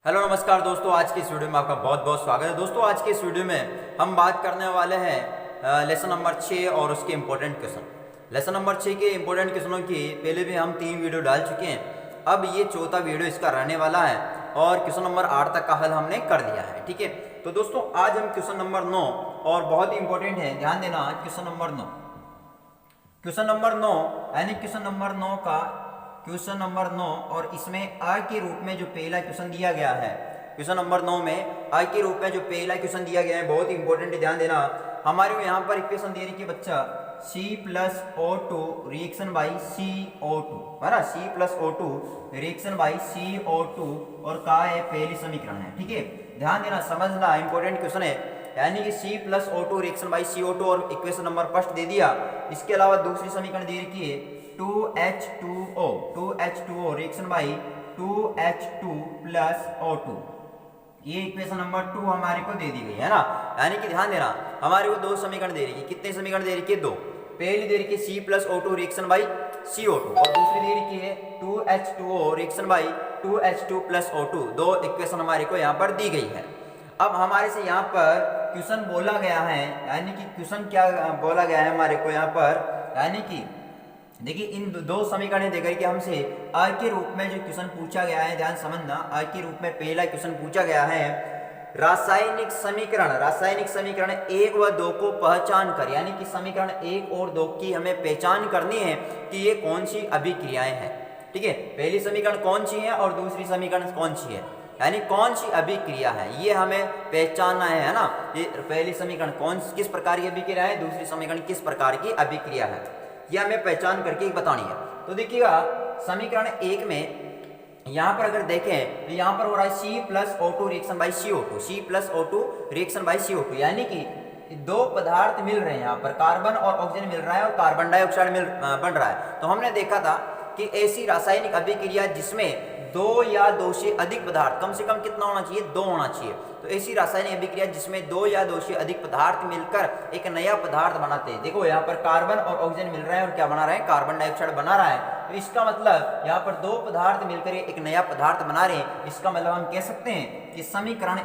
Hello नमस्कार दोस्तों, आज की इस वीडियो में आपका बहुत बहुत स्वागत है। दोस्तों आज की इस वीडियो में हम बात करने वाले हैं लेसन नंबर 6 और उसके इम्पोर्टेंट क्वेश्चन। लेसन नंबर 6 के इम्पोर्टेंट क्वेश्चनों की पहले भी हम 3 वीडियो डाल चुके हैं। अब ये चौथा वीडियो इसका रहने वाला है और क्वेश्चन नंबर 8 तक का हल हमने कर दिया है। ठीक है, तो दोस्तों आज हम क्वेश्चन नंबर 9 और बहुत ही इंपॉर्टेंट है, ध्यान देना। क्वेश्चन नंबर 9 यानी क्वेश्चन नंबर 9 का क्वेश्चन नंबर 9 और इसमें आ के रूप में जो पहला क्वेश्चन दिया गया है, क्वेश्चन नंबर 9 में आ के रूप में जो पहला क्वेश्चन दिया गया है बहुत इंपॉर्टेंट है, ध्यान देना। हमारे को यहाँ पर इक्वेशन दे रही है बच्चा C+O2 रिएक्शन बाई CO2 है ना, C+O2 रिएक्शन बाई CO2 और का है पहली समीकरण है। ठीक है, ध्यान देना, समझना, इंपॉर्टेंट क्वेश्चन है। यानी कि C+O2 रिएक्शन बाई CO2 और इक्वेशन नंबर फर्स्ट दे दिया। इसके अलावा दूसरी समीकरण दे रखी है 2H2O reaction by 2H2 plus O2। ये इक्वेशन नंबर 2 हमारे को दे दी गई है ना। यानी कि ध्यान देना, हमारे को दो समीकरण दे रही है। कितने समीकरण दे रही है? दो। पहली दे रही है C+O2 रिएक्शन बाई CO2 और दूसरी दे रही है 2H2O reaction by 2H2 plus O2। दो इक्वेशन हमारे को यहाँ पर दी गई है। अब हमारे से यहाँ पर क्वेश्चन बोला गया है, यानी कि क्वेश्चन क्या बोला गया है हमारे को यहाँ पर, यानी कि देखिए इन दो समीकरण देकर के हमसे आ के रूप में जो क्वेश्चन पूछा गया है, ध्यान समझना। आ के रूप में पहला क्वेश्चन पूछा गया है रासायनिक समीकरण 1 व 2 को पहचान कर, यानी कि समीकरण 1 और 2 की हमें पहचान करनी है कि ये कौन सी अभिक्रियाएं हैं। ठीक है, पहली समीकरण कौन सी है और दूसरी समीकरण कौन सी है, यानी कौन सी अभिक्रिया है, ये हमें पहचानना है ना। ये पहली समीकरण किस प्रकार की अभिक्रिया है, दूसरी समीकरण किस प्रकार की अभिक्रिया है, यह हमें पहचान करके बतानी है। तो देखिएगा समीकरण 1 में यहाँ पर अगर देखें तो यहाँ पर हो रहा है C+O2 reaction by CO2, C+O2 reaction by CO2, यानी कि दो पदार्थ मिल रहे हैं। यहाँ पर कार्बन और ऑक्सीजन मिल रहा है और कार्बन डाइऑक्साइड बन रहा है। तो हमने देखा था कि ऐसी रासायनिक अभिक्रिया जिसमें दो या दो से अधिक पदार्थ, कम से कम कितना होना चाहिए? दो होना चाहिए। तो ऐसी रासायनिक अभिक्रिया जिसमें दो या दो से अधिक पदार्थ मिलकर एक नया पदार्थ बनाते हैं। देखो यहाँ पर कार्बन और ऑक्सीजन मिल रहा है और क्या बना रहे हैं? कार्बन डाइऑक्साइड बना रहा है। तो इसका मतलब यहाँ पर दो पदार्थ मिलकर एक नया पदार्थ बना रहे हैं। इसका मतलब हम कह सकते हैं कि समीकरण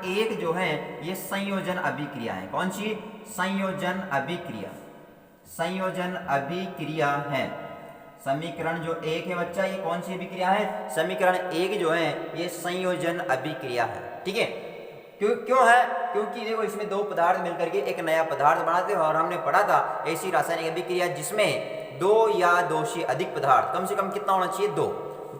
एक जो है ये संयोजन अभिक्रिया है। कौन सी? संयोजन अभिक्रिया है। समीकरण जो 1 है बच्चा, ये कौन सी अभिक्रिया है? समीकरण 1 जो है ये संयोजन अभिक्रिया है। ठीक है, क्यों है? क्योंकि देखो इसमें दो पदार्थ मिलकर के एक नया पदार्थ बनाते हैं और हमने पढ़ा था ऐसी रासायनिक अभिक्रिया जिसमें दो या दो से अधिक पदार्थ, कम से कम कितना होना चाहिए? दो,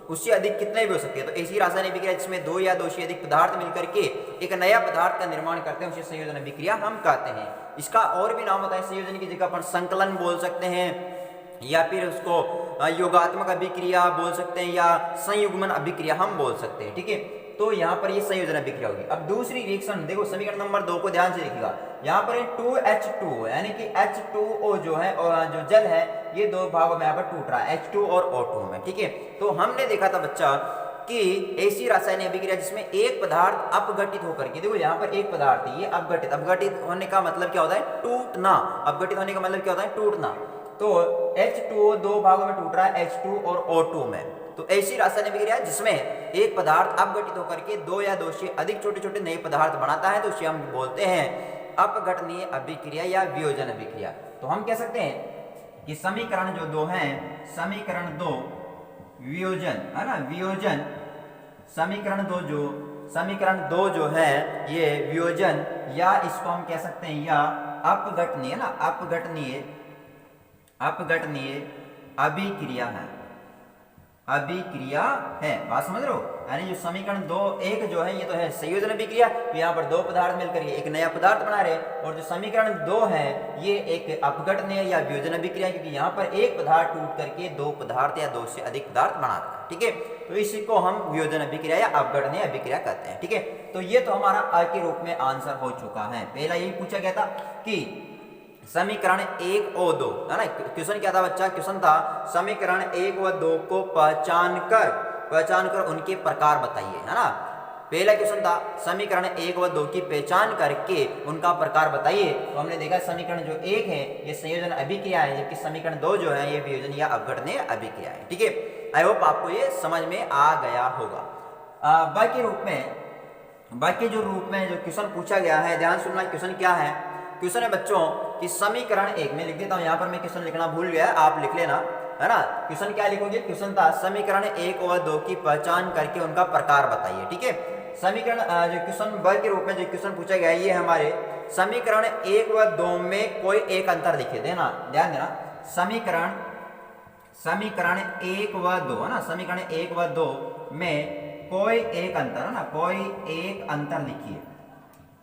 उससे अधिक कितने भी हो सकते हैं। तो ऐसी रासायनिक अभिक्रिया जिसमें दो या दो से अधिक पदार्थ मिलकर के एक नया पदार्थ का निर्माण करते हैं उसे संयोजन अभिक्रिया हम कहते हैं। इसका और भी नाम होता है, संयोजन की जगह अपन संकलन बोल सकते हैं या फिर उसको योगात्मक अभिक्रिया बोल सकते हैं या संयुग्मन अभिक्रिया हम बोल सकते हैं। ठीक है, तो यहाँ पर ये संयोजन अभिक्रिया होगी। अब दूसरी रिएक्शन देखो, समीकरण नंबर 2 को ध्यान से देखिएगा। यहाँ पर 2H2 यानी कि H2O जो है जो जल है ये दो भागों में यहाँ पर टूट रहा है, H2 और O2 में। ठीक है, तो हमने देखा था बच्चा कि ऐसी रासायनिक अभिक्रिया जिसमें एक पदार्थ अपघटित होकर के, देखो यहाँ पर एक पदार्थ है ये अपघटित होने का मतलब क्या होता है? टूटना। अपघटित होने का मतलब क्या होता है? टूटना। तो H2O दो भागों में टूट रहा है, H2 और O2 में। तो ऐसी रासायनिक अभिक्रिया जिसमें एक पदार्थ अपघटित होकर के दो या दो से अधिक छोटे छोटे नए पदार्थ बनाता है तो उसे हम बोलते हैं अपघटनीय अभिक्रिया या वियोजन अभिक्रिया। तो हम कह सकते हैं कि समीकरण जो 2 है, समीकरण 2 वियोजन है ना, वियोजन समीकरण 2 जो है ये वियोजन या इसको हम कह सकते हैं या अपघटनीय ना, अपघटनीय अभिक्रिया है। बात समझ रहे हो? यानी जो समीकरण 1 जो है ये तो है संयोजन अभिक्रिया, तो यहाँ पर दो पदार्थ मिलकर एक नया पदार्थ बना रहे हैं। और जो समीकरण 2 है ये एक अपघटनीय या वियोजन अभिक्रिया, क्योंकि यहाँ पर एक पदार्थ टूट करके दो पदार्थ या दो से अधिक पदार्थ बनाता है। ठीक है, तो इसको हम वियोजन अभिक्रिया या अपघटनीय अभिक्रिया कहते हैं। ठीक है, तो ये तो हमारा आ के रूप में आंसर हो चुका है। पहला यही पूछा गया था कि समीकरण 1 और 2 है ना। क्वेश्चन क्या था बच्चा? क्वेश्चन था समीकरण 1 व 2 को पहचान कर उनके प्रकार बताइए, है ना। पहला क्वेश्चन था समीकरण 1 व 2 की पहचान करके उनका प्रकार बताइए। तो हमने देखा समीकरण जो 1 है ये संयोजन अभिक्रिया है, जबकि समीकरण 2 जो है ये वियोजन या अपघटनीय अभिक्रिया है। ठीक है, आई होप आपको ये समझ में आ गया होगा। बाकी जो रूप में जो क्वेश्चन पूछा गया है, ध्यान सुनना। क्वेश्चन क्या है? क्वेश्चन है बच्चों कि समीकरण एक में लिख देता हूं, यहां पर मैं क्वेश्चन लिखना भूल गया, आप लिख लेना, है ना। क्वेश्चन क्या लिखोगे? क्वेश्चन था समीकरण 1 व 2 की पहचान करके उनका प्रकार बताइए। ठीक है, समीकरण जो क्वेश्चन ब के रूप में जो क्वेश्चन पूछा गया है, ये हमारे समीकरण 1 व 2 में कोई एक अंतर लिखे देना, ध्यान देना। समीकरण 1 व 2 है ना, समीकरण 1 व 2 में कोई एक अंतर है ना, कोई एक अंतर लिखिए,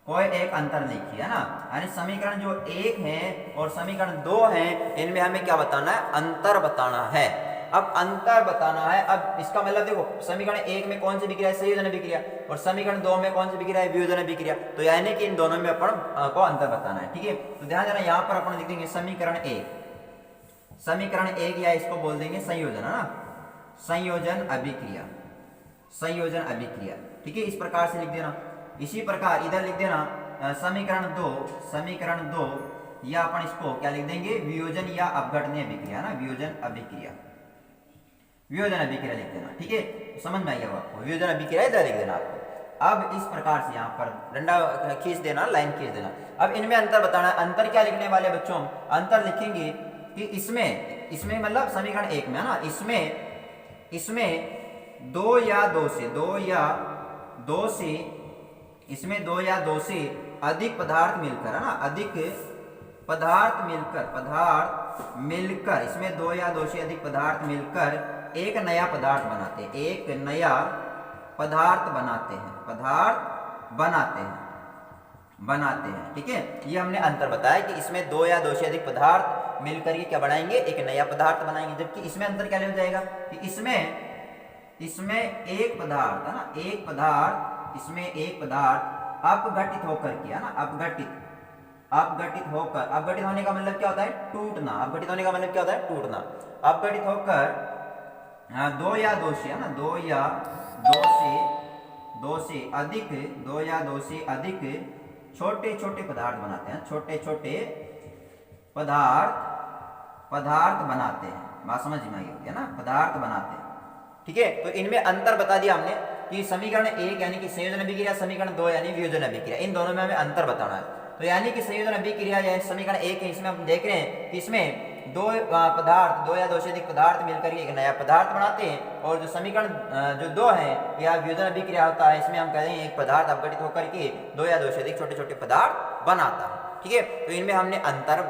कोई एक अंतर लिखिए, है ना। यानी समीकरण जो 1 है और समीकरण 2 है, इनमें हमें क्या बताना है? अंतर बताना है। अब अंतर बताना है, अब इसका मतलब देखो, समीकरण 1 में कौन सी विक्रिया है? संयोजन विक्रिया, और समीकरण 2 में कौन सी विक्रिया है? वियोजन विक्रिया। तो यानी कि इन दोनों में अपन को अंतर बताना है। ठीक है, तो ध्यान देना, यहाँ पर अपन लिख देंगे समीकरण 1 या इसको बोल देंगे संयोजन, है ना, संयोजन अभिक्रिया, संयोजन अभिक्रिया। ठीक है, इस प्रकार से लिख देना। इसी प्रकार इधर लिख देना समीकरण 2 या अपन इसको क्या लिख देंगे? वियोजन या अपघटनीय अभिक्रिया, ना, वियोजन अभिक्रिया, वियोजन अभिक्रिया लिख देना। ठीक है, तो समझ में आइएगा आपको, वियोजन अभिक्रिया इधर लिख देना आपको। अब इस प्रकार से यहाँ पर डंडा खींच देना, लाइन खींच देना। अब इनमें अंतर बताना है। अंतर क्या लिखने वाले बच्चों? अंतर लिखेंगे कि इसमें मतलब समीकरण 1 में, है ना, इसमें 2 या 2 से इसमें 2 या 2 से अधिक पदार्थ मिलकर, है ना, अधिक पदार्थ मिलकर इसमें 2 या 2 से अधिक पदार्थ मिलकर एक नया पदार्थ बनाते हैं, एक नया पदार्थ बनाते हैं। ठीक है, ये हमने अंतर बताया कि इसमें 2 या 2 से अधिक पदार्थ मिलकर ये क्या बनाएंगे? एक नया पदार्थ बनाएंगे। जबकि इसमें अंतर क्या हो जाएगा कि इसमें एक पदार्थ, है ना, इसमें एक पदार्थ अपघटित होकर के, है ना, अपघटित होने का मतलब क्या होता है? टूटना। अपघटित होने का मतलब क्या होता है? टूटना। अपघटित होकर 2 या 2 से, है ना, 2 या 2 से अधिक छोटे छोटे पदार्थ बनाते हैं, छोटे छोटे पदार्थ बनाते हैं। बात समझ में आई होगी, है ना, पदार्थ बनाते हैं। ठीक है, तो इनमें अंतर बता दिया हमने कि समीकरण 1 यानी कि संयोजन अभिक्रिया, समीकरण 2 यानी वियोजन अभिक्रिया, इन दोनों में हमें अंतर बताना है। तो यानी कि संयोजन अभिक्रिया या समीकरण 1 है, इसमें हम देख रहे हैं कि इसमें 2 या 2 से अधिक पदार्थ मिलकर एक नया पदार्थ बनाते हैं। और जो समीकरण जो 2 है या वियोजन अभिक्रिया होता है, इसमें हम कह रहे हैं एक पदार्थ अपघटित होकर के 2 या 2 से अधिक छोटे छोटे पदार्थ बनाता है। ठीक है, तो इनमें हमने अंतर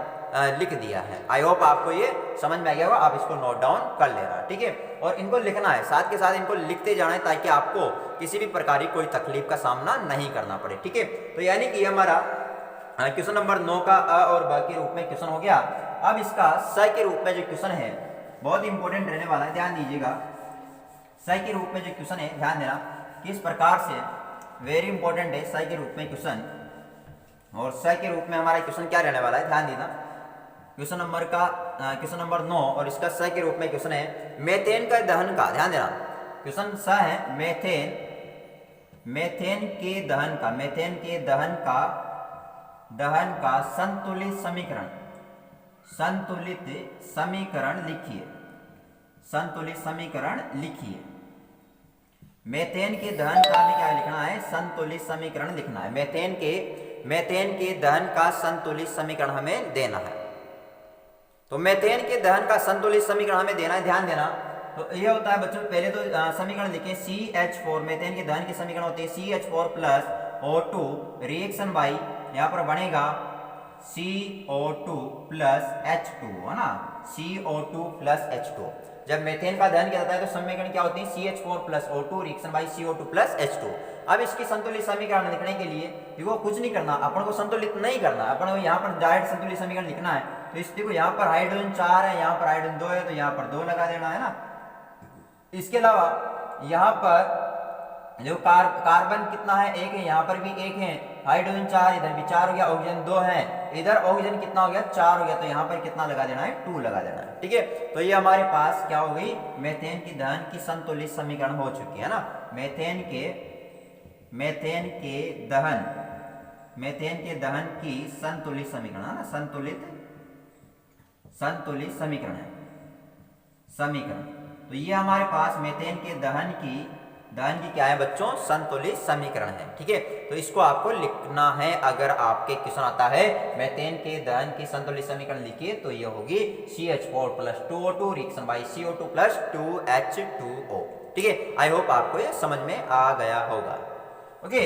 लिख दिया है। आई होप आपको ये समझ में आ गया होगा, आप इसको नोट डाउन कर लेना। ठीक है, और इनको लिखना है, साथ के साथ इनको लिखते जाना है ताकि आपको किसी भी प्रकार की कोई तकलीफ का सामना नहीं करना पड़े। ठीक है, तो यानी कि हमारा क्वेश्चन नंबर 9 का अ और ब के रूप में क्वेश्चन हो गया। अब इसका स के रूप में जो क्वेश्चन है बहुत इंपॉर्टेंट रहने वाला है, ध्यान दीजिएगा। स के रूप में जो क्वेश्चन है, ध्यान देना किस प्रकार से, वेरी इंपॉर्टेंट है स के रूप में क्वेश्चन। और स के रूप में हमारा क्वेश्चन क्या रहने वाला है, ध्यान देना। क्वेश्चन नंबर 9 और इसका स के रूप में क्वेश्चन है मेथेन का दहन का, ध्यान देना। क्वेश्चन स है मेथेन के दहन का संतुलित समीकरण लिखिए। मेथेन के दहन का हमें क्या लिखना है? संतुलित समीकरण लिखना है। मेथेन के दहन का संतुलित समीकरण हमें देना है। तो मेथेन के दहन का संतुलित समीकरण हमें देना है, ध्यान देना। तो ये होता है बच्चों, पहले तो समीकरण लिखें CH4, मेथेन के दहन के समीकरण होते हैं CH4 plus O2 reaction by, यहाँ पर बनेगा CO2 प्लस H2, है ना, CO2 प्लस H2। जब मेथेन का दहन किया जाता है तो समीकरण क्या होती है? CH4 plus O2 reaction by CO2 plus H2। अब इसकी संतुलित समीकरण लिखने के लिए देखो कुछ नहीं करना, अपन को संतुलित नहीं करना, अपन को यहाँ पर डायरेक्ट संतुलित समीकरण लिखना है। तो इस देखो यहाँ पर हाइड्रोजन 4 है, यहाँ पर हाइड्रोजन 2 है, तो यहाँ पर 2 लगा देना है ना। इसके अलावा यहाँ पर जो कार्बन कितना है? 1 है, यहाँ पर भी 1 है, हाइड्रोजन 4, इधर भी 4 हो गया, ऑक्सीजन 2 है, इधर ऑक्सीजन कितना हो गया? 4 हो गया, तो यहाँ पर कितना लगा देना है? 2 लगा देना है। ठीक है, तो ये हमारे पास क्या हो गई? मेथेन की दहन की संतुलित समीकरण हो चुकी है ना। मेथेन के दहन की संतुलित समीकरण है ना, संतुलित समीकरण है, तो ये हमारे पास मीथेन के दहन की क्या है बच्चों, संतुलित समीकरण है। ठीक है, तो इसको आपको लिखना है। अगर आपके क्वेश्चन आता है मीथेन के दहन की संतुलित समीकरण लिखिए, तो ये होगी CH4 + 2O2 reaction by CO2 + 2H2O। ठीक है, आई होप आपको ये समझ में आ गया होगा। Okay,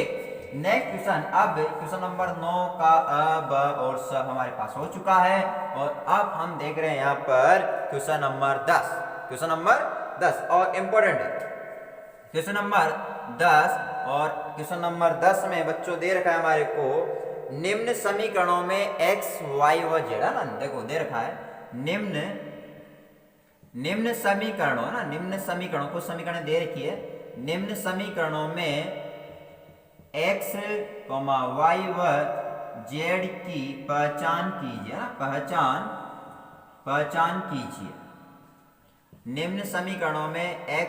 next question. अब क्वेश्चन नंबर 9 का अ, ब और स हमारे पास हो चुका है, और अब हम देख रहे हैं यहाँ पर क्वेश्चन नंबर 10। क्वेश्चन नंबर 10 और इम्पोर्टेंट है क्वेश्चन नंबर 10। और क्वेश्चन नंबर 10 में बच्चों दे रखा है हमारे को, निम्न समीकरणों में x, y व z, है ना, देखो दे रखा है निम्न समीकरणों, ना निम्न समीकरणों, कुछ समीकरण दे रखी है। निम्न समीकरणों में x, y व z की पहचान कीजिए, ना पहचान कीजिए। निम्न समीकरणों में x,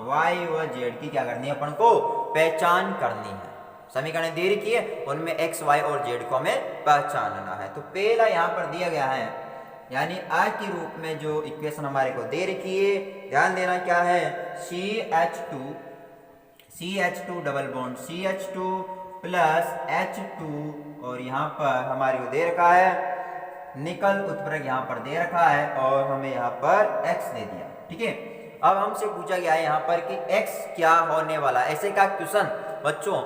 y व z की क्या करनी है, अपन को पहचान करनी है। समीकरण दे रखी है, उनमें x, y और z को हमें पहचानना है। तो पहला यहाँ पर दिया गया है, यानी a के रूप में जो इक्वेशन हमारे को दे रखी है, ध्यान देना क्या है, CH2 double bond CH2 + H2, और यहाँ पर हमारे को दे रखा है निकल उत्प्रेरक, यहाँ पर दे रखा है, और हमें यहाँ पर x दे दिया। ठीक है, अब हमसे पूछा गया है यहाँ पर कि x क्या होने वाला है। ऐसे का क्वेश्चन बच्चों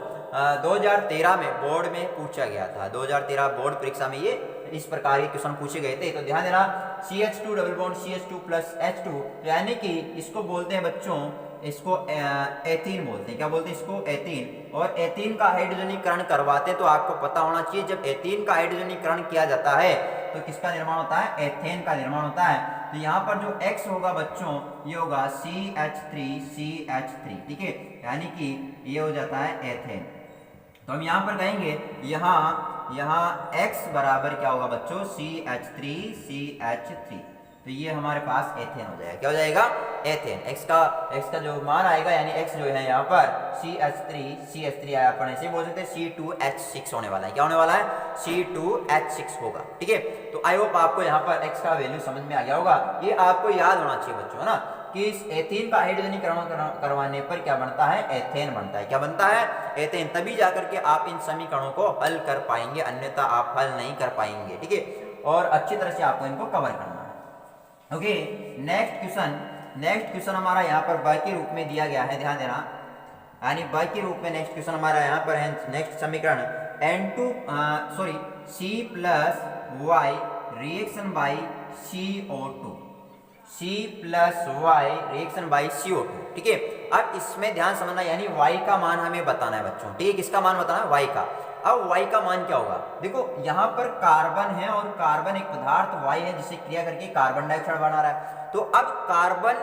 2013 में बोर्ड में पूछा गया था। 2013 बोर्ड परीक्षा में ये इस प्रकार के क्वेश्चन पूछे गए थे। तो ध्यान देना, CH2 double bond CH2 + H2, यानी कि इसको बोलते हैं बच्चों, इसको एथीन बोलते हैं। क्या बोलते हैं इसको, एथीन। और एथीन का हाइड्रोजनीकरण करवाते हैं, तो आपको पता होना चाहिए जब एथीन का हाइड्रोजनीकरण किया जाता है तो किसका निर्माण होता है, एथेन का निर्माण होता है। तो यहाँ पर जो x होगा बच्चों, ये होगा CH3। ठीक है, यानी कि ये हो जाता है एथेन। तो हम यहाँ पर कहेंगे यहाँ x बराबर क्या होगा बच्चों, CH3। तो ये हमारे पास एथेन हो जाएगा। क्या हो जाएगा, एथेन। x का जो मान आएगा, यानी x जो है यहाँ पर CH3 आया, अपन ऐसे बोल सकते हैं C2H6 होने वाला है। क्या होने वाला है, C2H6 होगा। ठीक है, तो आई होप आपको यहाँ पर x का वैल्यू समझ में आ गया होगा। ये आपको याद होना चाहिए बच्चों, है ना, कि इस एथेन का हाइड्रोजनीकरण करवाने पर क्या बनता है, एथेन बनता है। क्या बनता है, एथेन। तभी जाकर के आप इन समीकरणों को हल कर पाएंगे, अन्यथा आप हल नहीं कर पाएंगे। ठीक है, और अच्छी तरह से आपको इनको कवर करना है। ओके, नेक्स्ट क्वेश्चन हमारा यहाँ पर ब के रूप में दिया गया है, ध्यान देना, यानी ब के रूप में नेक्स्ट क्वेश्चन हमारा यहाँ पर है। नेक्स्ट समीकरण C + y reaction by CO2, ठीक है। अब इसमें ध्यान समझना, यानी y का मान हमें बताना है बच्चों। ठीक है, किसका मान बताना है, y का। अब y का मान क्या होगा, देखो यहाँ पर कार्बन है, और कार्बन एक पदार्थ y है जिससे क्रिया करके कार्बन डाइऑक्साइड बना रहा है। तो अब कार्बन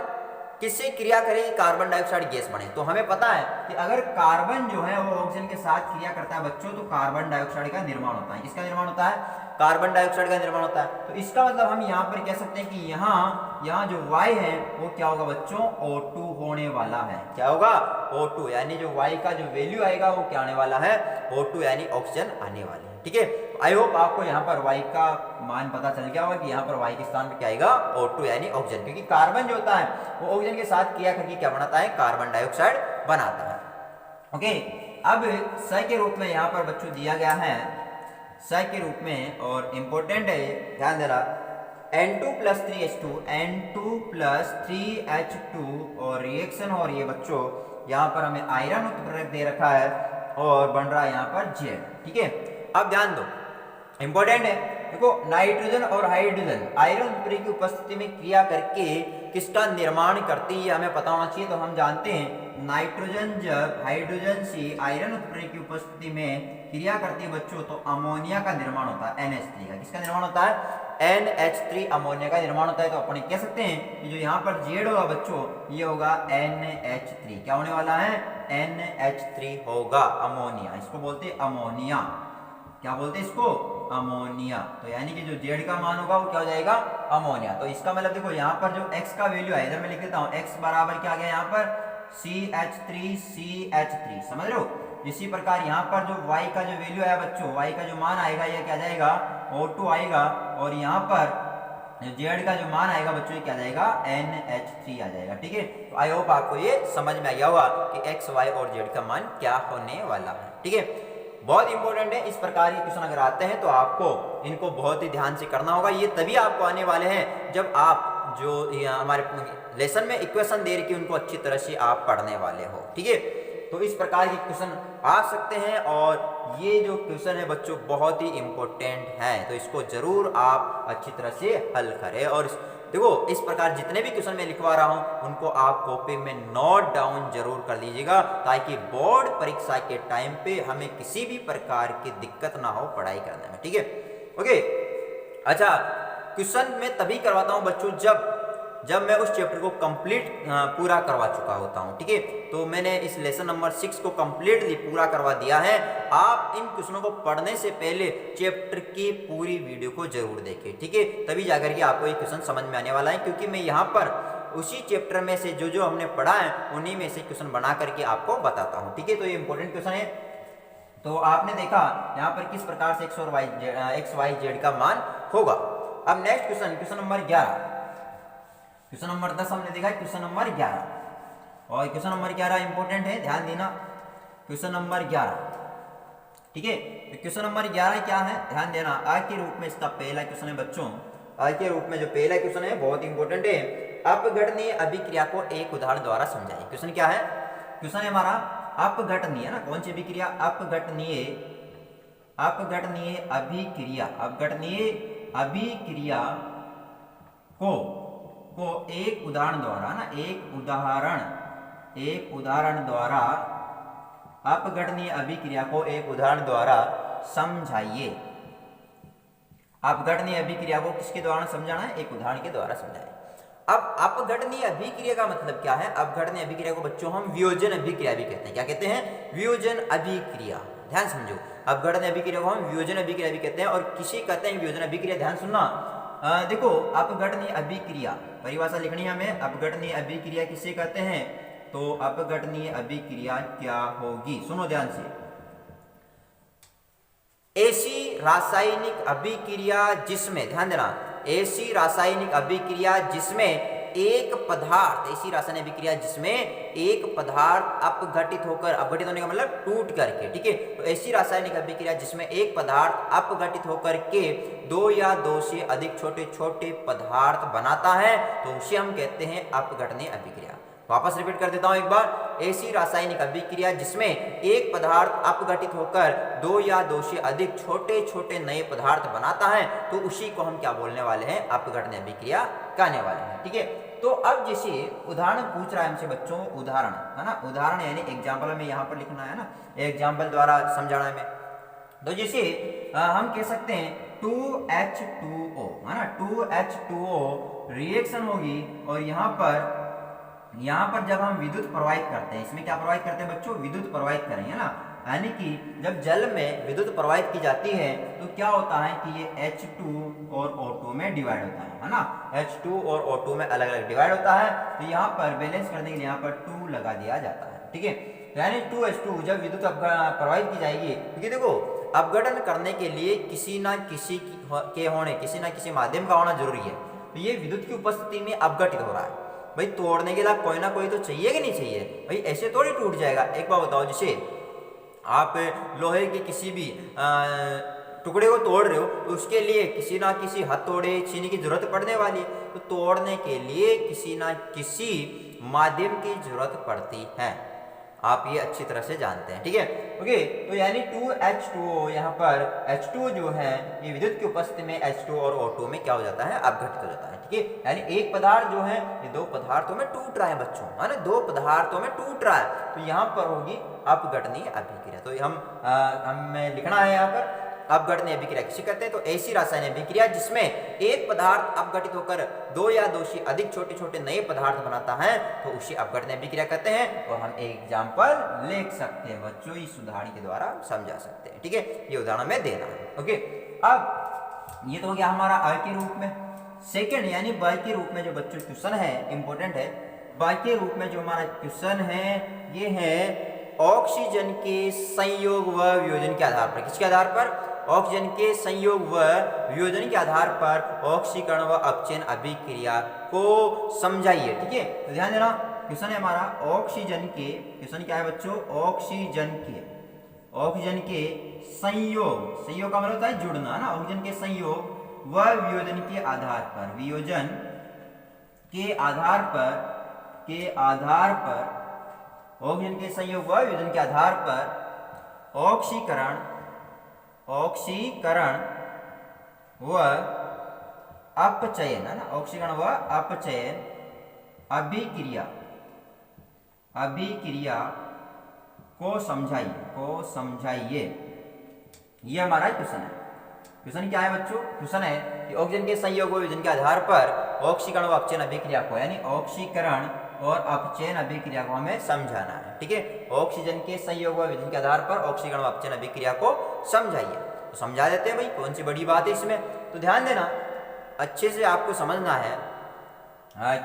किससे क्रिया करेगी, कार्बन डाइऑक्साइड गैस बने। तो हमें पता है कि अगर कार्बन जो है वो ऑक्सीजन के साथ क्रिया करता है बच्चों, तो कार्बन डाइऑक्साइड का निर्माण होता है। किसका निर्माण होता है, कार्बन डाइऑक्साइड का निर्माण होता है। तो इसका मतलब हम यहाँ पर कह सकते हैं कि यहाँ जो Y है वो क्या होगा बच्चों, O2 होने वाला है। क्या होगा, O2, यानी जो Y का जो वैल्यू आएगा वो क्या आने वाला है, O2, यानी ऑक्सीजन आने वाली है। ठीक है, आई होप आपको यहाँ पर Y का मान पता चल गया होगा कि यहाँ पर Y के स्थान पर क्या आएगा, O2, यानी ऑक्सीजन, क्योंकि कार्बन जो होता है वो ऑक्सीजन के साथ क्रिया करके क्या बनाता है, कार्बन डाइऑक्साइड बनाता है। ओके, अब स के रूप में यहाँ पर बच्चों दिया गया है, स के रूप में, और इम्पोर्टेंट है, ध्यान देना, N2 + 3H2, N2 + 3H2, और रिएक्शन हो रही है बच्चों, यहाँ पर हमें आयरन उत्प्रेरक दे रखा है, और बन रहा है यहाँ पर Z। ठीक है, अब ध्यान दो, इंपॉर्टेंट है, देखो नाइट्रोजन और हाइड्रोजन आयरन उत्प्रेरक की उपस्थिति में क्रिया करके किसका निर्माण करती है, हमें पता होना चाहिए। तो हम जानते हैं नाइट्रोजन जब हाइड्रोजन से आयरन उत्प्रेरक की उपस्थिति में क्रिया करती है बच्चों, तो अमोनिया का निर्माण होता है, NH3 का। किसका निर्माण होता है, NH3 अमोनिया का निर्माण होता है। तो अपन कह सकते हैं कि जो यहाँ पर Z होगा बच्चों, ये होगा NH3। क्या होने वाला है, NH3 होगा, अमोनिया। इसको बोलते हैं अमोनिया। क्या बोलते हैं इसको, अमोनिया। तो यानी कि जो Z का मान होगा वो क्या हो जाएगा, अमोनिया। तो इसका मतलब देखो यहाँ पर जो x का वैल्यू है, इधर मैं लिख देता हूँ, x बराबर क्या आ गया यहाँ पर, CH3, समझ रहे हो। इसी प्रकार यहाँ पर जो y का जो वैल्यू है बच्चों, y का जो मान आएगा ये क्या जाएगा, O2 आएगा, और यहाँ पर जेड का जो मान आएगा बच्चों ये क्या जाएगा NH3 आ जाएगा। ठीक है, तो आई होप आपको ये समझ में आ गया होगा कि एक्स वाई और जेड का मान क्या होने वाला है। ठीक है, बहुत इंपॉर्टेंट है। इस प्रकार के क्वेश्चन अगर आते हैं तो आपको इनको बहुत ही ध्यान से करना होगा। ये तभी आपको आने वाले हैं जब आप जो हमारे लेसन में इक्वेशन दे रखी उनको अच्छी तरह से आप पढ़ने वाले हो। ठीक है, तो इस प्रकार के क्वेश्चन आ सकते हैं और ये जो क्वेश्चन है बच्चों बहुत ही इंपॉर्टेंट है, तो इसको जरूर आप अच्छी तरह से हल करें। और देखो इस प्रकार जितने भी क्वेश्चन मैं लिखवा रहा हूं उनको आप कॉपी में नोट डाउन जरूर कर लीजिएगा, ताकि बोर्ड परीक्षा के टाइम पे हमें किसी भी प्रकार की दिक्कत ना हो पढ़ाई करने में। ठीक है, ओके। अच्छा, क्वेश्चन मैं तभी करवाता हूं बच्चों जब मैं उस चैप्टर को कंप्लीट पूरा करवा चुका होता हूं। ठीक है, तो मैंने इस लेसन नंबर 6 को कंप्लीटली पूरा करवा दिया है। आप इन क्वेश्चनों को पढ़ने से पहले चैप्टर की पूरी वीडियो को जरूर देखें। ठीक है, तभी जाकर के आपको ये क्वेश्चन समझ में आने वाला है, क्योंकि मैं यहाँ पर उसी चैप्टर में से जो हमने पढ़ा है उन्हीं में से क्वेश्चन बना करके आपको बताता हूँ। ठीक है, तो ये इंपॉर्टेंट क्वेश्चन है। तो आपने देखा यहाँ पर किस प्रकार से एक्स वाई जेड का मान होगा। अब next question, question number 11। Question number 10 हमने देखा, क्वेश्चन नंबर 11 और क्वेश्चन नंबर 11 इंपॉर्टेंट है, ध्यान देना। क्वेश्चन नंबर 11, ठीक है, तो क्वेश्चन नंबर 11 क्या है, ध्यान देना। आ के रूप में इसका पहला क्वेश्चन है बच्चों। आ के रूप में जो पहला क्वेश्चन है बहुत इंपॉर्टेंट है। अपघटनीय अभिक्रिया को एक उदाहरण द्वारा समझाइए। क्वेश्चन क्या है, क्वेश्चन है हमारा अपघटनीय, है ना, कौन सी अभिक्रिया, अपघटनीय अभिक्रिया को एक उदाहरण द्वारा ना एक उदाहरण द्वारा अपघटनीय अभिक्रिया को एक उदाहरण द्वारा समझाइए। अपघटनीय अभिक्रिया को किसके द्वारा समझाना है, एक उदाहरण के द्वारा समझाइए। अब अपघटनीय अभिक्रिया का मतलब क्या है, अपघटनीय अभिक्रिया को बच्चों हम वियोजन अभिक्रिया भी कहते हैं। क्या कहते हैं, वियोजन अभिक्रिया, ध्यान समझो। अपघटनीय अभिक्रिया को हम वियोजन अभिक्रिया भी कहते हैं और किसी कहते हैं वियोजन अभिक्रिया, ध्यान सुनना। देखो अपघटनीय अभिक्रिया परिभाषा लिखनी है हमें। अपघटनीय अभिक्रिया किसे कहते हैं, तो अपघटनीय अभिक्रिया क्या होगी, सुनो ध्यान से। ऐसी रासायनिक अभिक्रिया जिसमें, ध्यान देना, ऐसी रासायनिक अभिक्रिया जिसमें एक पदार्थ, ऐसी रासायनिक अभिक्रिया जिसमें एक पदार्थ अपघटित होकर, अपघटित होने का मतलब टूट करके, ठीक है, तो ऐसी रासायनिक अभिक्रिया जिसमें एक पदार्थ अपघटित होकर के दो या दो से अधिक छोटे छोटे पदार्थ बनाता है, तो उसे हम कहते हैं अपघटनीय अभिक्रिया। वापस रिपीट कर देता हूं एक बार। ऐसी रासायनिक अभिक्रिया जिसमें एक पदार्थ अपघटित होकर दो या दो से अधिक छोटे छोटे नए पदार्थ बनाता है, तो उसी को हम क्या बोलने वाले हैं, अपघटनीय अभिक्रिया कहने वाले हैं। ठीक है, तो अब जैसे उदाहरण पूछ रहा है हमसे बच्चों, उदाहरण, है ना, उदाहरण यानी एग्जाम्पल में यहाँ पर लिखना है ना, एग्जाम्पल द्वारा समझाना है हमें। तो जैसे हम कह सकते हैं 2H2O, है ना, 2H2O रिएक्शन होगी और यहाँ पर जब हम विद्युत प्रवाहित करते हैं, इसमें क्या प्रवाहित करते हैं बच्चों, विद्युत प्रवाहित करेंगे ना, यानी कि जब जल में विद्युत प्रवाहित की जाती है तो क्या होता है कि ये H2 और O2 में डिवाइड होता है ना, H2 और O2 में अलग अलग डिवाइड होता है। तो यहाँ पर बैलेंस करने के लिए यहाँ पर 2 लगा दिया जाता है। ठीक है, यानी 2H2 जब विद्युत प्रवाहित की जाएगी, क्योंकि देखो अपघटन करने के लिए किसी ना किसी माध्यम का होना जरूरी है। तो ये विद्युत की उपस्थिति में अपघटित हो रहा है भाई, तोड़ने के लिए कोई ना कोई तो चाहिए कि नहीं चाहिए भाई, ऐसे थोड़ी टूट जाएगा। एक बात बताओ, जैसे आप लोहे के किसी भी टुकड़े को तोड़ रहे हो तो उसके लिए किसी ना किसी हथौड़े छीनी की जरूरत पड़ने वाली है, तो तोड़ने के लिए किसी ना किसी माध्यम की जरूरत पड़ती है, आप ये अच्छी तरह से जानते हैं। ठीक है, ओके, तो यानी 2H2O, यहाँ पर H2 जो है ये विद्युत की उपस्थिति में H2 और O2 में क्या हो जाता है, अपघटित हो जाता है। ठीक है, यानी एक पदार्थ जो है ये दो पदार्थों में टूट रहा है बच्चों, है ना, दो पदार्थों में टूट रहा है, तो यहाँ पर होगी अपघटनीय अभिक्रिया। तो हमें लिखना है यहाँ पर अपघटनीय अभिक्रिया किसे कहते हैं, तो ऐसी रासायनिक अभिक्रिया जिसमें एक पदार्थ अपघटित होकर दो या दो से अधिक छोटे छोटे नए पदार्थ बनाता है, तो उसे अपघटनीय अभिक्रिया कहते हैं। और हम एग्जाम्पल लिख सकते हैं बच्चों, इस उदाहरण के द्वारा समझा सकते हैं। ठीक है, ये उदाहरण में देना है। ओके, अब ये तो हो गया हमारा अ के रूप में। सेकेंड यानी ब के रूप में जो बच्चों क्वेश्चन है इंपॉर्टेंट है, ब के रूप में जो हमारा क्वेश्चन है ये है ऑक्सीजन के संयोग व वियोजन के आधार पर। किसके आधार पर, ऑक्सीजन के संयोग व वियोजन के आधार पर ऑक्सीकरण व अपचयन अभिक्रिया को समझाइए। ठीक है, तो ध्यान देना, क्वेश्चन है हमारा ऑक्सीजन के, क्वेश्चन क्या है बच्चों, ऑक्सीजन के संयोग, संयोग का मतलब होता है जुड़ना ना, ऑक्सीजन के संयोग व वियोजन के आधार पर, वियोजन के आधार पर ऑक्सीजन के संयोग व वियोजन के आधार पर ऑक्सीकरण व अपचयन है ना, ऑक्सीकरण व अपचयन अभिक्रिया को समझाइए। ये हमारा क्वेश्चन है। क्वेश्चन क्या है बच्चों, क्वेश्चन है कि ऑक्सीजन के संयोग व वियोजन के आधार पर ऑक्सीकरण व अपचयन अभिक्रिया को, यानी ऑक्सीकरण और अपचयन अभिक्रिया को हमें समझाना है। ठीक है, ऑक्सीजन के संयोग व वियोजन के आधार पर ऑक्सीकरण व अपचयन अभिक्रिया को समझाइए। तो समझा देते हैं भाई, कौन सी बड़ी बात है इसमें। तो ध्यान देना, अच्छे से आपको समझना है,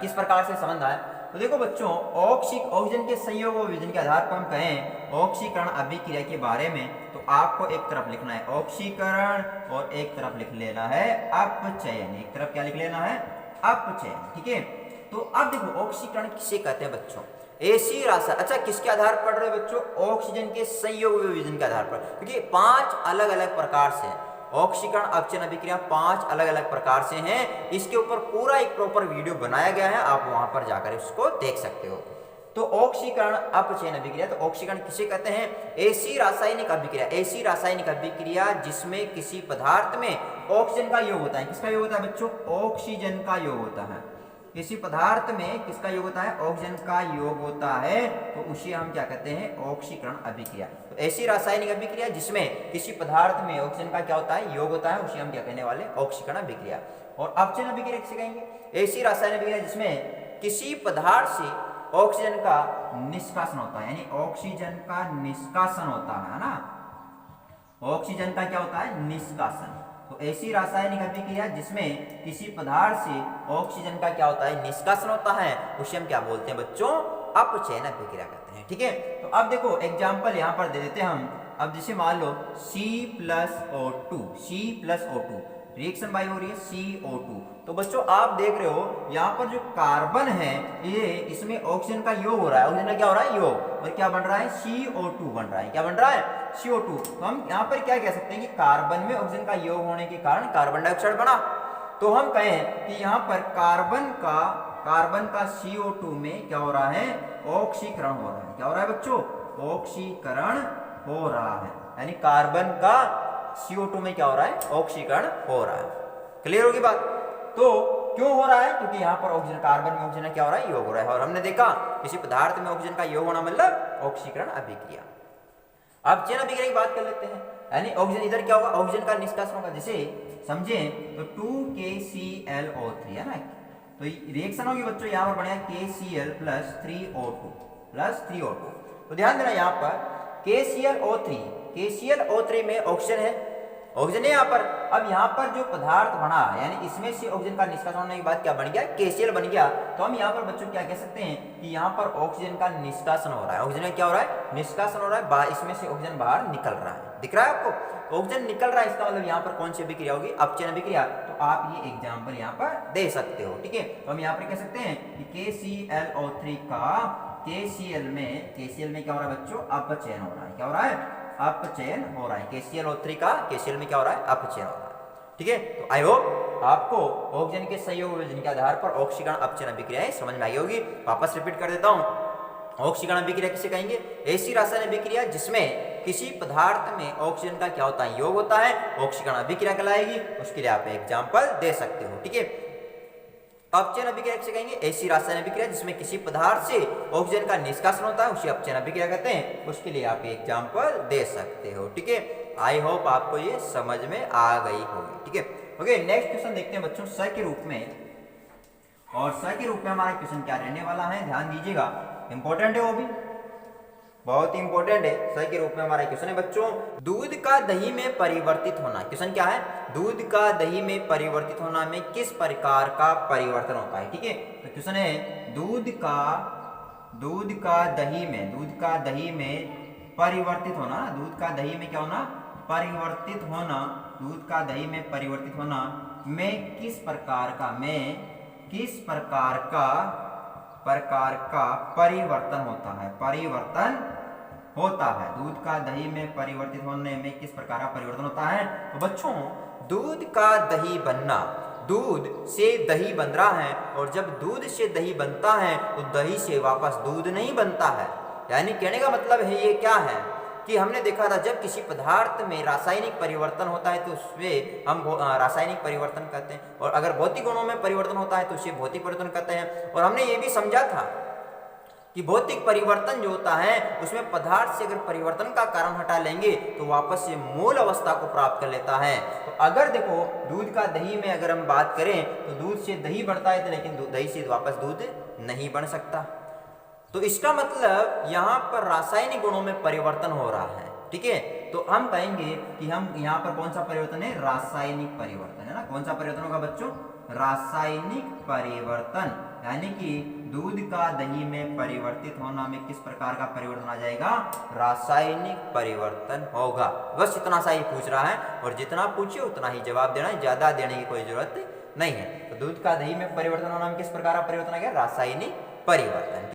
किस प्रकार से समझना है। तो देखो बच्चों, ऑक्सीजन के संयोग व वियोजन के आधार पर हम कहें ऑक्सीकरण अभिक्रिया के बारे में, तो आपको एक तरफ लिखना है ऑक्सीकरण और एक तरफ लिख लेना है अपचयन। एक तरफ क्या लिख लेना है, अपचयन। ठीक है, तो अब देखो ऑक्सीकरण किसे कहते हैं बच्चों, ऐसी रासायनिक, अच्छा किसके आधार पर पढ़ रहे बच्चों, ऑक्सीजन के संयोग व वियोजन के आधार पर, क्योंकि 5 अलग अलग प्रकार से ऑक्सीकरण अपचयन अभिक्रिया 5 अलग अलग प्रकार से हैं। इसके ऊपर पूरा एक प्रॉपर वीडियो बनाया गया है, आप वहां पर जाकर उसको देख सकते हो। तो ऑक्सीकरण अपचयन अभिक्रिया, तो ऑक्सीकरण किसे कहते हैं, ऐसी रासायनिक अभिक्रिया जिसमें किसी पदार्थ में ऑक्सीजन का योग होता है। किसका योग होता है बच्चों, ऑक्सीजन का योग होता है। किसी पदार्थ में किसका योग होता है, ऑक्सीजन का योग होता है, तो उसे हम क्या कहते हैं, ऑक्सीकरण अभिक्रिया। तो ऐसी रासायनिक अभिक्रिया जिसमें किसी पदार्थ में ऑक्सीजन का क्या होता है, योग होता है, उसे हम क्या कहने वाले, ऑक्सीकरण अभिक्रिया। और अपचयन अभिक्रिया किसे कहेंगे, ऐसी रासायनिक अभिक्रिया जिसमें किसी पदार्थ से ऑक्सीजन का निष्कासन होता है, यानी ऑक्सीजन का निष्कासन होता है ना, ऑक्सीजन का क्या होता है, निष्कासन। तो ऐसी रासायनिक अभिक्रिया जिसमें किसी पदार्थ से ऑक्सीजन का क्या होता है, निष्कासन होता है, उसे हम क्या बोलते हैं बच्चों, अपचयन अभिक्रिया कहते हैं। ठीक है, तो अब देखो एग्जांपल यहां पर दे देते हैं हम। अब जैसे मान लो C+O2 रिएक्शन बाई हो रही है CO2। तो बच्चों आप देख रहे हो यहाँ पर जो कार्बन है, ये इसमें ऑक्सीजन का योग हो रहा है, ऑक्सीजन का क्या हो रहा है, योग, और क्या बन रहा है, CO2 बन रहा है। क्या बन रहा है, CO2। तो हम यहाँ पर क्या कह सकते हैं कि कार्बन में ऑक्सीजन का योग होने के कारण कार्बन डाइऑक्साइड बना। तो हम कहें कि यहाँ पर कार्बन का CO2 में क्या हो रहा है, ऑक्सीकरण हो रहा है। क्या हो रहा है बच्चों, ऑक्सीकरण हो रहा है, यानी कार्बन का CO2 में क्या हो रहा है, ऑक्सीकरण हो रहा है। क्लियर होगी बात। तो क्यों हो रहा है, क्योंकि यहाँ पर ऑक्सीजन, कार्बन में ऑक्सीजन क्या हो रहा है, योग हो रहा है। और हमने देखा किसी पदार्थ में ऑक्सीजन का योग होना मतलब ऑक्सीकरण अभिक्रिया। अब चयन अभिक्रिया की बात कर लेते हैं, यानी ऑक्सीजन इधर क्या होगा, ऑक्सीजन का निष्कासन होगा। जैसे समझे तो 2KClO3 है ना, तो रिएक्शन होगी बच्चों यहाँ पर बढ़िया KCl + 3O2। तो ध्यान देना यहाँ पर KClO3 में ऑक्सीजन है, ऑक्सीजन है यहाँ पर। अब यहाँ पर जो पदार्थ बना, यानी इसमें से ऑक्सीजन का निष्कासन होने के बाद क्या बन गया, KCl बन गया। तो हम यहाँ पर बच्चों क्या कह सकते हैं कि यहाँ पर ऑक्सीजन का निष्कासन हो रहा है, ऑक्सीजन का क्या हो रहा है, निष्कासन हो रहा है, इसमें से ऑक्सीजन बाहर निकल रहा है। दिख रहा है आपको, ऑक्सीजन निकल रहा है, इसका मतलब यहाँ पर कौन सी अभिक्रिया होगी, अपचयन अभिक्रिया। तो आप ये एग्जाम्पल यहाँ पर दे सकते हो। ठीक है, तो हम यहाँ पर कह सकते हैं कि KClO3 का KCl में क्या हो रहा है बच्चों, अपचयन हो रहा है। क्या हो रहा है, अपचयन हो रहा है। KClO3 का KCl में क्या हो रहा है, अपचयन हो रहा है। ठीक है, तो आई होप आपको ऑक्सीजन के संयोग वियोजन के आधार पर ऑक्सीकरण अपचयन अभिक्रियाएं समझ में आई होगी। वापस रिपीट कर देता हूं, ऑक्सीकरण अभिक्रिया किसे कहेंगे, ऐसी रासायनिक अभिक्रिया जिसमें किसी पदार्थ में ऑक्सीजन का क्या होता है, योग होता है, ऑक्सीकरण अभिक्रिया कहलाएगी। उसके लिए आप एग्जाम्पल दे सकते हो। ठीक है, अपचयन अभिक्रिया किसे कहेंगे, ऐसी रासायनिक अभिक्रिया जिसमें किसी पदार्थ से ऑक्सीजन का निष्कासन होता है, उसे अपचयन अभिक्रिया कहते हैं। उसके लिए आप एग्जाम्पल दे सकते हो। ठीक है, आई होप आपको ये समझ में आ गई होगी। ठीक है, ओके, नेक्स्ट क्वेश्चन देखते हैं बच्चों स के रूप में। और स के रूप में हमारा क्वेश्चन क्या रहने वाला है, ध्यान दीजिएगा, इंपॉर्टेंट है, वो भी बहुत ही इंपॉर्टेंट है। स के रूप में हमारा क्वेश्चन है बच्चों, दूध का दही में परिवर्तित होना। क्वेश्चन क्या है, दूध का दही में परिवर्तित होना में किस प्रकार का परिवर्तन होता है। ठीक है, तो क्वेश्चन है दूध का दही में परिवर्तित होना, दूध का दही में क्या होना, परिवर्तित होना, दूध का दही में परिवर्तित होना में किस प्रकार का परिवर्तन होता है, दूध का दही में परिवर्तित होने में किस प्रकार का परिवर्तन होता है। तो बच्चों, दूध का दही बनना, दूध से दही बन रहा है, और जब दूध से दही बनता है तो दही से वापस दूध नहीं बनता है। यानी कहने का मतलब है ये क्या है कि हमने देखा था जब किसी पदार्थ में रासायनिक परिवर्तन होता है तो उसमें हम रासायनिक परिवर्तन कहते हैं, और अगर भौतिक गुणों में परिवर्तन होता है तो उसे भौतिक परिवर्तन कहते हैं। और हमने ये भी समझा था कि भौतिक परिवर्तन जो होता है उसमें पदार्थ से अगर परिवर्तन का कारण हटा लेंगे तो वापस से मूल अवस्था को प्राप्त कर लेता है। तो अगर देखो दूध का दही में अगर हम बात करें तो दूध से दही बढ़ता है, लेकिन दही से वापस दूध नहीं बन सकता। तो इसका मतलब यहाँ पर रासायनिक गुणों में परिवर्तन हो रहा है, ठीक है। तो हम कहेंगे कि हम यहाँ पर कौन सा परिवर्तन है, रासायनिक परिवर्तन है ना। कौन सा परिवर्तन होगा बच्चों, रासायनिक परिवर्तन। यानी कि दूध का दही में परिवर्तित होना में किस प्रकार का परिवर्तन आ जाएगा, रासायनिक परिवर्तन होगा। बस इतना सा ही पूछ रहा है, और जितना पूछे उतना ही जवाब देना है, ज्यादा देने की कोई जरूरत नहीं है। तो दूध का दही में परिवर्तन होना में किस प्रकार का परिवर्तन आ गया, रासायनिक परिवर्तन।